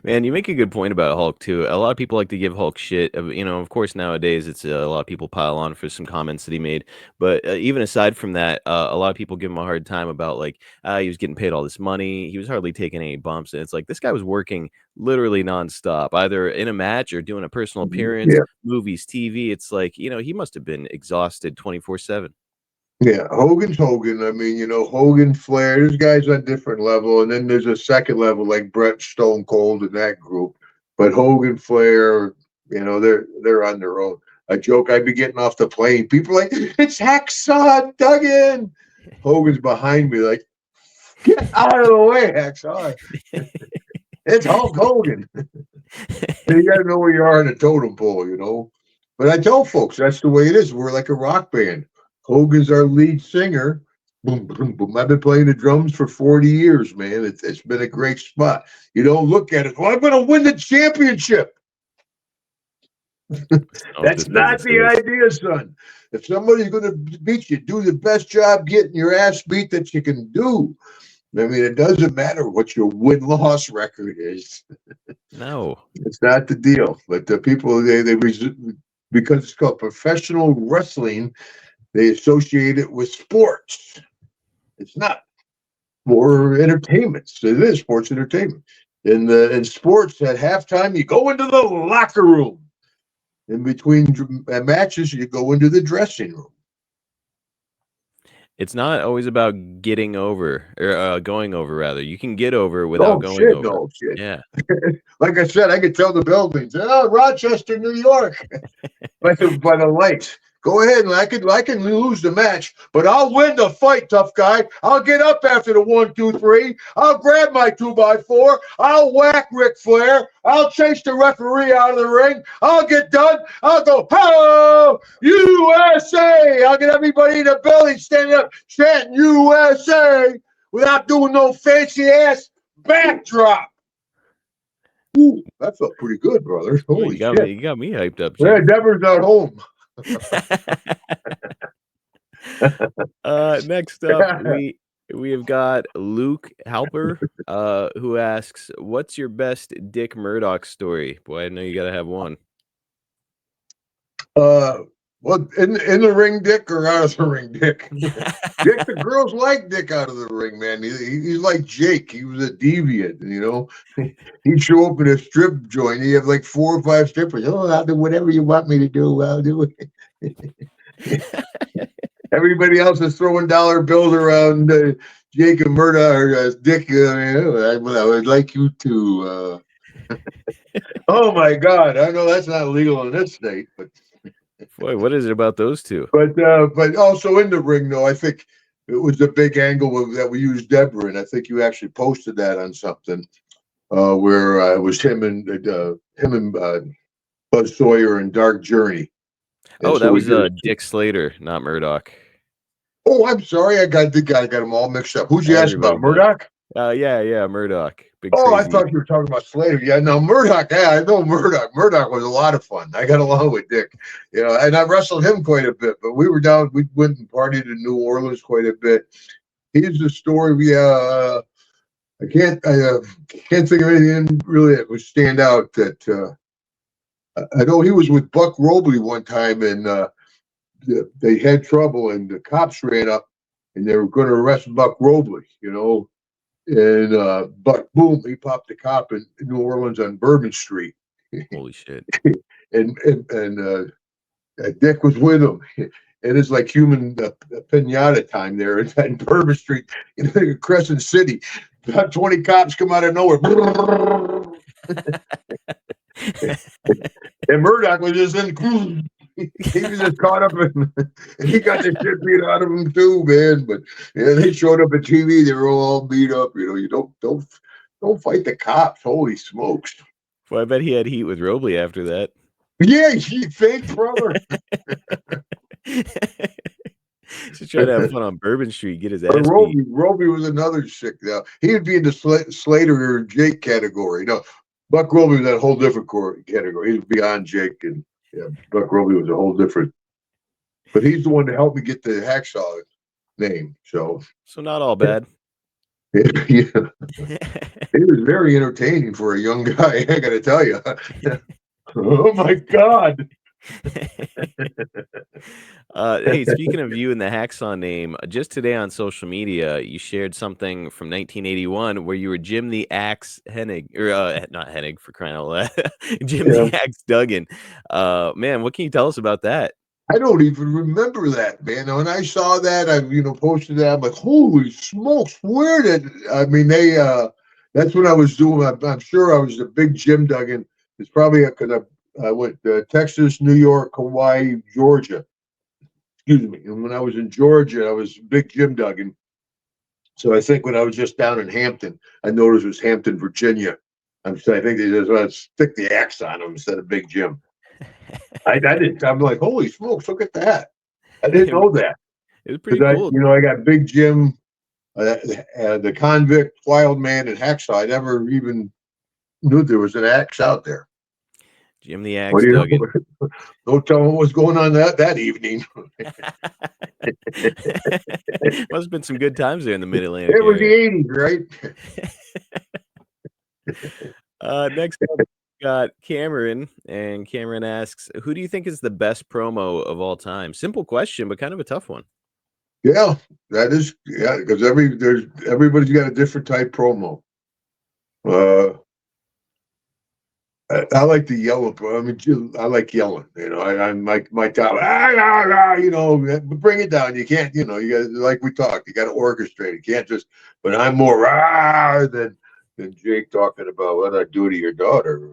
Man, you make a good point about Hulk too. A lot of people like to give Hulk shit. Of course, nowadays it's a lot of people pile on for some comments that he made. But even aside from that, a lot of people give him a hard time about like he was getting paid all this money. He was hardly taking any bumps, and it's like this guy was working literally nonstop, either in a match or doing a personal appearance, movies, TV. It's like he must have been exhausted 24/7. Yeah, Hogan's Hogan. I mean, Hogan, Flair, there's guys on different level, and then there's a second level like Brett, Stone Cold, in that group. But Hogan, Flair, they're on their own. A joke I'd be getting off the plane. People are like, "It's Hacksaw Duggan." Hogan's behind me, like, "Get out of the way, Hacksaw." It's Hulk Hogan. You got to know where you are in the totem pole, But I tell folks that's the way it is. We're like a rock band. Hogan's our lead singer. Boom, boom, boom. I've been playing the drums for 40 years, man. It's been a great spot. You don't look at it, "Well, I'm going to win the championship." That's not the idea, son. If somebody's going to beat you, do the best job getting your ass beat that you can do. I mean, it doesn't matter what your win-loss record is. No. It's not the deal. But the people, because it's called professional wrestling, they associate it with sports. It's not. Or entertainment. So it is sports entertainment. In sports, at halftime, you go into the locker room. In between matches, you go into the dressing room. It's not always about getting over or going over rather. You can get over without Oh going shit, over. no shit. Yeah. Like I said, I could tell the buildings. Oh, Rochester, New York, by the lights. Go ahead, and I can lose the match, but I'll win the fight, tough guy. I'll get up after the 1, 2, 3. I'll grab my 2x4. I'll whack Ric Flair. I'll chase the referee out of the ring. I'll get done. I'll go, hello, USA. I'll get everybody in the building standing up, chanting USA without doing no fancy ass backdrop. Ooh, that felt pretty good, brother. Well, Holy shit. you got me hyped up, Yeah, Jim. Deborah's not home. Next up, we have got Luke Halper, who asks, "What's your best Dick Murdoch story?" Boy, I know you gotta have one. Well, in the ring, Dick, or out of the ring, Dick? Dick, the girls like Dick out of the ring, man. He's like Jake. He was a deviant, you know. He'd show up in a strip joint. He have like 4 or 5 strippers. Oh, I'll do whatever you want me to do. I'll do it. Everybody else is throwing dollar bills around Jake and Murdoch or Dick. I would like you to. Oh my God! I know that's not legal in this state, but Boy, what is it about those two? but also in the ring, though, I think it was a big angle that we used Deborah, and I think you actually posted that on something where it was him and Buzz Sawyer and Dark Journey. And Oh, so that was did Dick Slater, not Murdoch. Oh, I'm sorry, I got them all mixed up. Who'd you ask Everybody about, does. Murdoch? Yeah, Murdoch. Big Oh, I crazy. thought you were talking about Slater. Yeah, no, Murdoch. Yeah, I know Murdoch. Murdoch was a lot of fun. I got along with Dick, and I wrestled him quite a bit. But we were down. We went and partied in New Orleans quite a bit. Here's the story. I can't think of anything really that would stand out. That I know he was with Buck Robley one time, and they had trouble, and the cops ran up, and they were going to arrest Buck Robley. And Buck, boom, he popped a cop in New Orleans on Bourbon Street. Holy shit. and Dick was with him. And it's like human pinata time there in Bourbon Street in Crescent City. About 20 cops come out of nowhere. And Murdoch was just in. He was just caught up in, and he got the shit beat out of him too, man. But yeah, they showed up at TV. They were all beat up. You don't fight the cops. Holy smokes! Well, I bet he had heat with Robley after that. Yeah, he fake brother. Just trying to have fun on Bourbon Street, get his ass beat. Roby was another sick. Now he would be in the Slater or Jake category. No, Buck Roby was that whole different category. He was beyond Jake, and Buck Roby was a whole different. But he's the one to help me get the Hacksaw name. So not all bad. Yeah, it was very entertaining for a young guy. I got to tell you. Oh my God. Hey, speaking of you and the Hacksaw name, just today on social media, you shared something from 1981 where you were Jim the Axe Hennig, or not Hennig, for crying out loud, Jim the Axe Duggan. Man, what can you tell us about that? I don't even remember that, man. When I saw that, I posted that. I'm like, holy smokes, where did that's when I was doing. I'm sure I was the big Jim Duggan. It's probably because I went Texas, New York, Hawaii, Georgia. Excuse me. And when I was in Georgia, I was big Jim Duggan. So I think when I was just down in Hampton, I noticed it was Hampton, Virginia. I think they just want to stick the axe on him instead of Big Jim. I didn't. I'm like, holy smokes, look at that. I didn't know that. It was pretty cool. I got Big Jim, the Convict, Wild Man, and Hacksaw. I never even knew there was an axe out there. Jim the Axe Duggan. Don't tell me what was going on that evening. Must have been some good times there in the Mid-Atlantic. It was the 80s, right? Next up, we got Cameron, and Cameron asks, who do you think is the best promo of all time? Simple question, but kind of a tough one. Yeah, that is. Yeah, because everybody's got a different type promo. I like to yell. I mean, I like yelling. You know, I'm like my top. You know, bring it down. You can't. You know, you got like we talked. You got to orchestrate. You can't just. But I'm more than Jake talking about what I do to your daughter.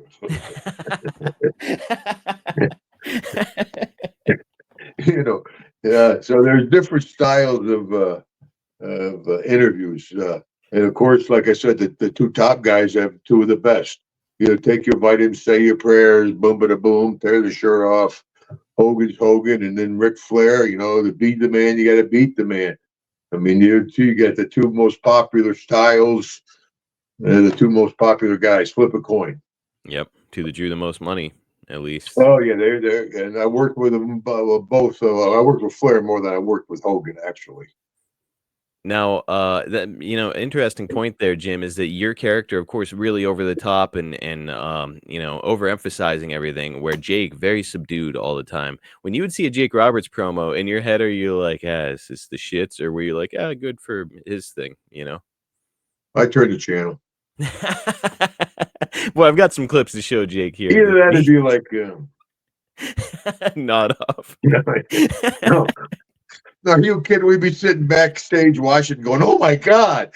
You know, yeah. So there's different styles of interviews, and of course, like I said, the two top guys have two of the best. You know, take your vitamins, say your prayers, boom, bada boom, tear the shirt off. Hogan's Hogan, and then Ric Flair. You know, to beat the man, you got to beat the man. I mean, you got the two most popular styles, the two most popular guys. Flip a coin. Yep, two that drew the most money, at least. Oh yeah, they're there, and I worked with them both. I worked with Flair more than I worked with Hogan, actually. Now, that interesting point there, Jim, is that your character, of course, really over the top and overemphasizing everything. Where Jake, very subdued all the time. When you would see a Jake Roberts promo in your head, are you like, is this the shits, or were you like, good for his thing, I turned the channel. Well, I've got some clips to show Jake here. Either that would be like nod off. No. Are you kidding? We'd be sitting backstage watching, going, "Oh my God!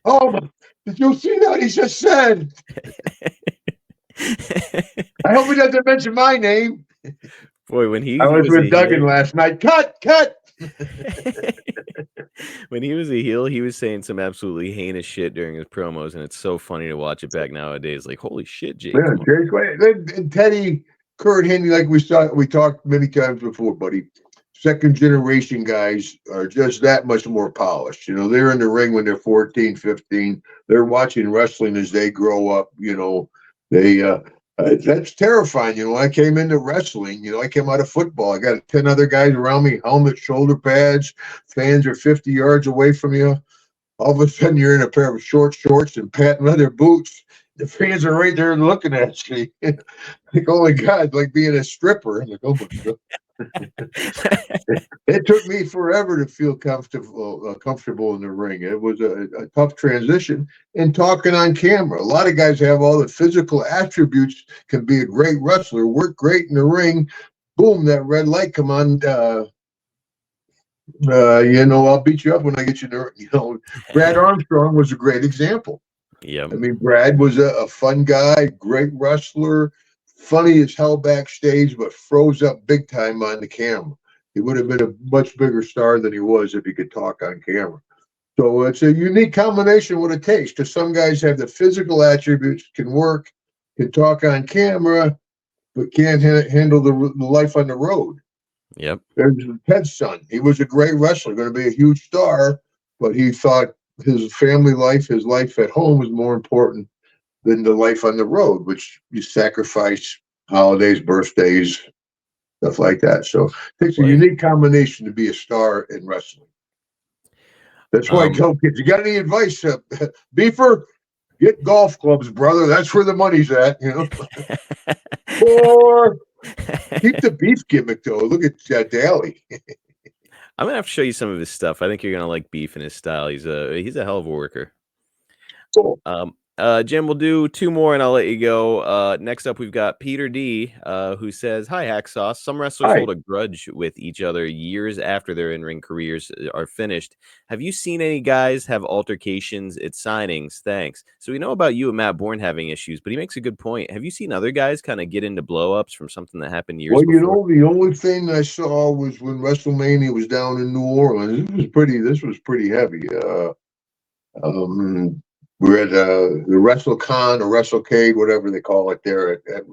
Oh, did you see that he just said?" I hope he doesn't mention my name. Boy, when I was with Duggan last night. Cut. When he was a heel, he was saying some absolutely heinous shit during his promos, and it's so funny to watch it back nowadays. Like, holy shit, Jake! Yeah, Jake, and Teddy, Kurt Hennig, like we talked many times before, buddy. Second generation guys are just that much more polished. You know, they're in the ring when they're 14, 15. They're watching wrestling as they grow up. You know, that's terrifying. You know, I came into wrestling. You know, I came out of football. I got 10 other guys around me, helmet, shoulder pads. Fans are 50 yards away from you. All of a sudden, you're in a pair of short shorts and patent leather boots. The fans are right there looking at you. Like, oh my God, like being a stripper. I'm like, oh my God. It took me forever to feel comfortable in the ring. It was a tough transition. And talking on camera, a lot of guys have all the physical attributes, can be a great wrestler, work great in the ring. Boom, that red light come on. I'll beat you up when I get you there. You know, Brad Armstrong was a great example. Yeah. I mean, Brad was a fun guy, great wrestler, funny as hell backstage, but froze up big time on the camera. He would have been a much bigger star than he was if he could talk on camera. So it's a unique combination what it takes. Because some guys have the physical attributes, can work, can talk on camera, but can't handle the life on the road. Yep. There's Ted's son. He was a great wrestler, going to be a huge star, but he thought his family life, his life at home was more important than the life on the road, which you sacrifice holidays, birthdays, stuff like that. So it takes a unique combination to be a star in wrestling. That's why I tell kids, you got any advice? Beefer, get golf clubs, brother. That's where the money's at, you know. Or keep the beef gimmick, though. Look at Daly. I'm gonna have to show you some of his stuff. I think you're gonna like Beef and his style. He's a hell of a worker. Cool. Jim, we'll do two more and I'll let you go. Next up, we've got Peter D, who says, "Hi, Hacksaw. Some wrestlers hold a grudge with each other years after their in-ring careers are finished. Have you seen any guys have altercations at signings? Thanks." So we know about you and Matt Bourne having issues, but he makes a good point. Have you seen other guys kind of get into blow-ups from something that happened years before? You know, the only thing I saw was when WrestleMania was down in New Orleans. This was pretty heavy. We're at the WrestleCon or WrestleCade, whatever they call it there at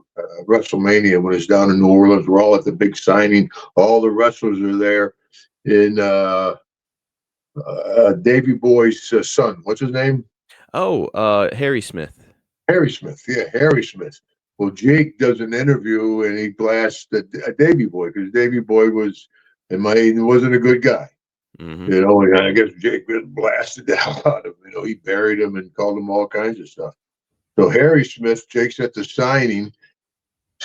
WrestleMania when it's down in New Orleans. We're all at the big signing. All the wrestlers are there. And Davey Boy's son, what's his name? Oh, Harry Smith. Harry Smith, yeah, Harry Smith. Well, Jake does an interview and he blasts Davey Boy because Davey Boy wasn't a good guy. Mm-hmm. You know, and I guess Jake blasted the hell out of him. You know, he buried him and called him all kinds of stuff. So Harry Smith, Jake's at the signing.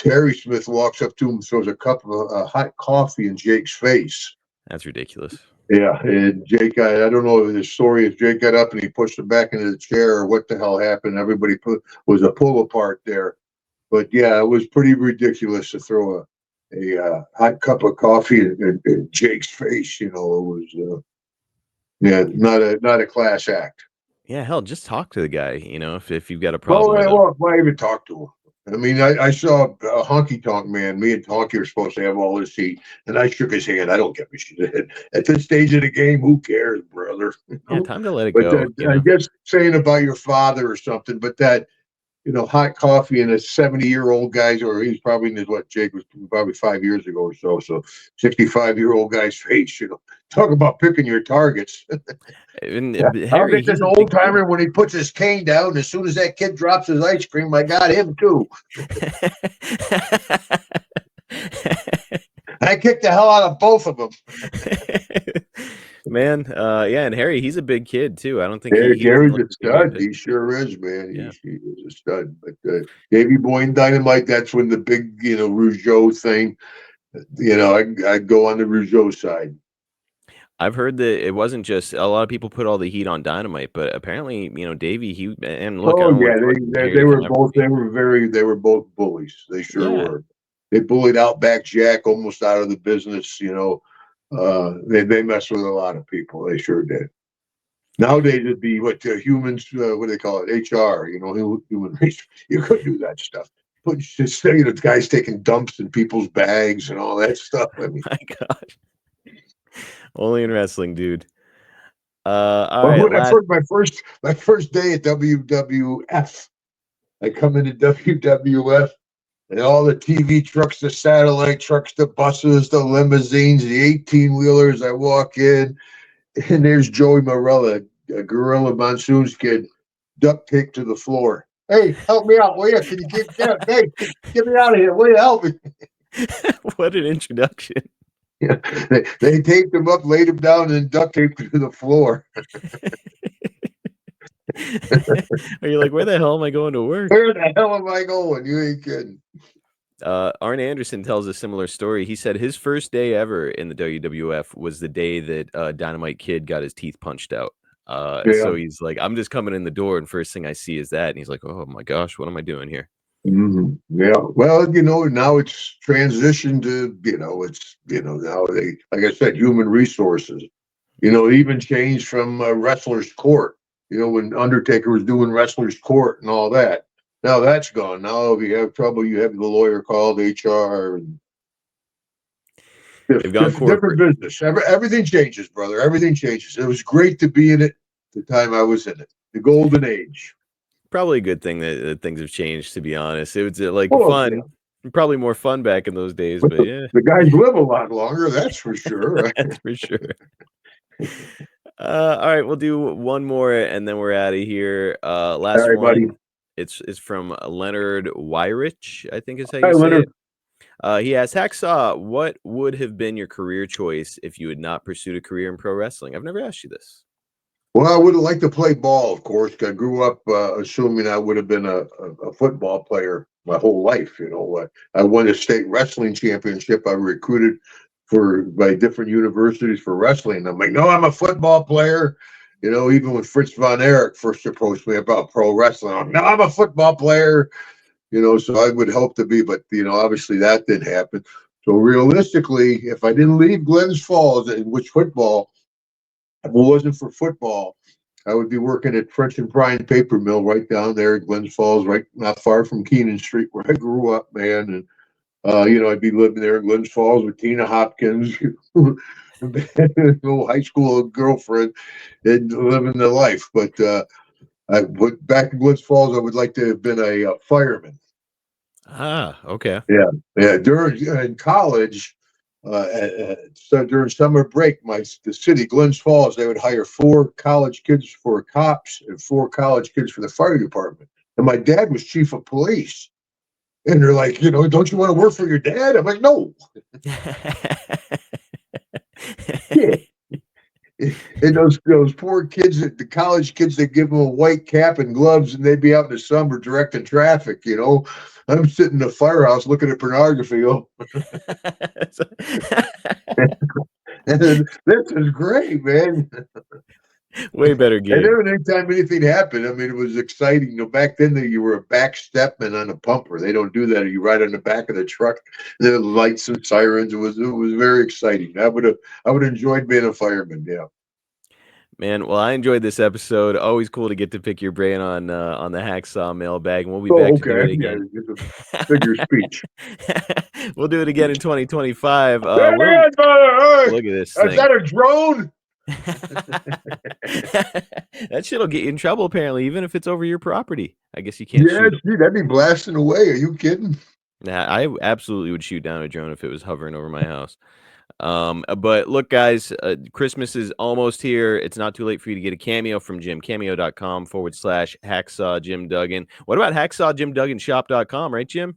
Harry Smith walks up to him, throws a cup of hot coffee in Jake's face. That's ridiculous. Yeah, and Jake, I don't know if the story is Jake got up and he pushed him back into the chair or what the hell happened. Everybody was a pull apart there. But yeah, it was pretty ridiculous to throw a hot cup of coffee in Jake's face. You know, it was yeah, not a class act. Yeah, hell, just talk to the guy, if you've got a Well, problem with him. well, why even talk to him? I mean, I saw a honky tonk man. Me and Honky were supposed to have all this heat, and I shook his hand. I don't give a shit. At this stage of the game, who cares, brother? You Yeah, know? time to let it But go, I guess saying about your father or something, but that hot coffee and a 70-year-old guy's, or he's probably in his, what, Jake was probably 5 years ago or so. So 65-year-old guy's face, talk about picking your targets. And I'll Harry, get he's this a old big kid. timer when he puts his cane down. As soon as that kid drops his ice cream, I got him too. I kicked the hell out of both of them. Man, yeah, and Harry, he's a big kid too. I don't think he doesn't Gary's look a like he'd be a stud. bit. He sure is, man. Yeah. He is a stud. But Davy Boy and Dynamite, that's when the big, Rougeau thing, I'd go on the Rougeau side. I've heard that it wasn't just a lot of people put all the heat on Dynamite, but apparently, Davey, and look, I Oh don't want yeah, Harry they to were come after both me. they were both bullies. They sure Yeah, were. They bullied Outback Jack almost out of the business. They messed with a lot of people. They sure did. Nowadays it'd be humans. What do they call it? HR. Human resource. You couldn't do that stuff. But just guys taking dumps in people's bags and all that stuff. I mean, my God, only in wrestling, dude. All well, right, when last. my first day at WWF, I come into WWF. And all the TV trucks, the satellite trucks, the buses, the limousines, the 18-wheelers. I walk in, and there's Joey Morella, a Gorilla Monsoons kid, duct taped to the floor. Hey, help me out, will you? Can you get me out of here? Will you help me? What an introduction. Yeah, they taped him up, laid him down, and duct taped him to the floor. Are you like, where the hell am I going to work? Where the hell am I going? You ain't kidding. Arn Anderson tells a similar story. He said his first day ever in the WWF was the day that Dynamite Kid got his teeth punched out. Yeah. So he's like, I'm just coming in the door, and first thing I see is that, and he's like, oh my gosh, what am I doing here? Mm-hmm. Yeah. Well, now it's transitioned to, now they, like I said, human resources. It even changed from Wrestler's Court. When Undertaker was doing Wrestler's Court and all that. Now that's gone. Now if you have trouble, you have the lawyer called HR. And They've gone different corporate. business. Everything changes, brother. Everything changes. It was great to be in it the time I was in it. The golden age. Probably a good thing that things have changed, to be honest. It was fun. Yeah. Probably more fun back in those days, but yeah. The guys live a lot longer, that's for sure. That's for sure. All right, we'll do one more and then we're out of here. Last All right, one. buddy. It's from Leonard Wyrich, I think is how Hi, you say Leonard. it. He asks, Hacksaw, what would have been your career choice if you had not pursued a career in pro wrestling? I've never asked you this. Well, I would have liked to play ball, of course. I grew up assuming I would have been a football player my whole life. I won a state wrestling championship. I recruited by different universities for wrestling. I'm like, no, I'm a football player. Even when Fritz von Erich first approached me about pro wrestling, I'm like, no, I'm a football player. So I would hope to be, but obviously that didn't happen. So realistically, if I didn't leave Glens Falls, in which football, if it wasn't for football, I would be working at French and Bryan Paper Mill right down there at Glens Falls, right not far from Keenan Street, where I grew up, man. And I'd be living there in Glens Falls with Tina Hopkins, little high school girlfriend, and living the life. But back in Glens Falls, I would like to have been a fireman. Ah, okay. Yeah. In college. So during summer break, the city, Glens Falls, they would hire 4 college kids for cops and 4 college kids for the fire department. And my dad was chief of police. And they're like, don't you want to work for your dad? I'm like, no. Yeah. And those poor kids, the college kids, they give them a white cap and gloves, and they'd be out in the summer directing traffic. I'm sitting in the firehouse looking at pornography. And this is great, man. Way better And gig. then anytime anything happened, I mean, it was exciting. Back then, you were a back stepman on a pumper. They don't do that. You ride on the back of the truck. The lights and sirens. It was very exciting. I would have enjoyed being a fireman. Yeah. Man, well, I enjoyed this episode. Always cool to get to pick your brain on the Hacksaw Mailbag, and we'll be back Oh, to do it okay. Yeah, again. it's a figure of speech. We'll do it again in 2025. There he is, brother. Look at this Is thing. that a drone? That shit'll get you in trouble, apparently, even if it's over your property. I guess you can't shoot 'em. Dude, that'd be blasting away. Are you kidding? Nah, I absolutely would shoot down a drone if it was hovering over my house. But look, guys, Christmas is almost here. It's not too late for you to get a cameo from Jim. Cameo.com/Hacksaw Jim Duggan. What about HacksawJimDugganShop.com, right, Jim?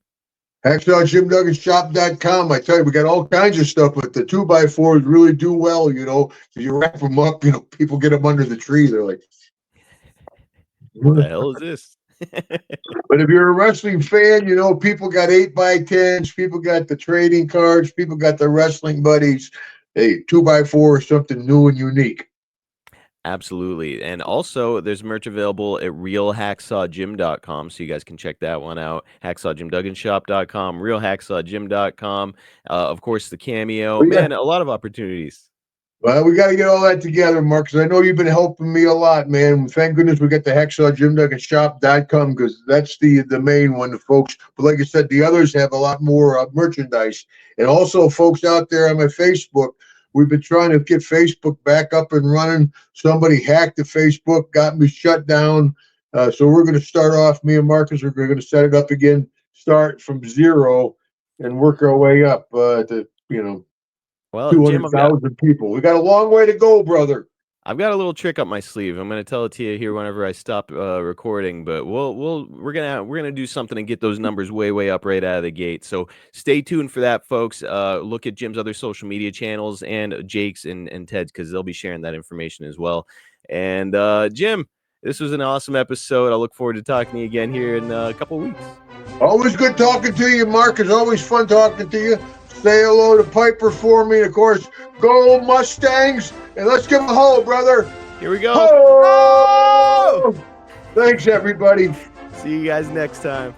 HacksawJimDugganShop.com. I tell you, we got all kinds of stuff, but the 2x4s really do well, You wrap them up, people get them under the tree. They're like, What the hell is this? But if you're a wrestling fan, people got 8x10s, people got the trading cards, people got the wrestling buddies. Hey, 2x4 is something new and unique. Absolutely. And also, there's merch available at realhacksawjim.com, so you guys can check that one out. HacksawJimDugganShop.com, realhacksawjim.com. Of course, the cameo. Yeah. Man, a lot of opportunities. Well, we got to get all that together, Mark, because I know you've been helping me a lot, man. Thank goodness we got the HacksawJimDugganShop.com, because that's the main one, folks. But like I said, the others have a lot more merchandise. And also, folks out there on my Facebook, we've been trying to get Facebook back up and running. Somebody hacked the Facebook, got me shut down. So we're going to start off, me and Marcus, we're going to set it up again, start from zero, and work our way up to, Well, Jim, 200,000 people. We got a long way to go, brother. I've got a little trick up my sleeve. I'm going to tell it to you here whenever I stop recording, but we're gonna do something and get those numbers way up right out of the gate. So stay tuned for that, folks. Look at Jim's other social media channels and Jake's and Ted's, because they'll be sharing that information as well. And Jim, this was an awesome episode. I look forward to talking to you again here in a couple of weeks. Always good talking to you, Mark. It's always fun talking to you. Say hello to Piper for me. Of course, go Mustangs. And let's give them a ho, brother. Here we go. Ho! Thanks, everybody. See you guys next time.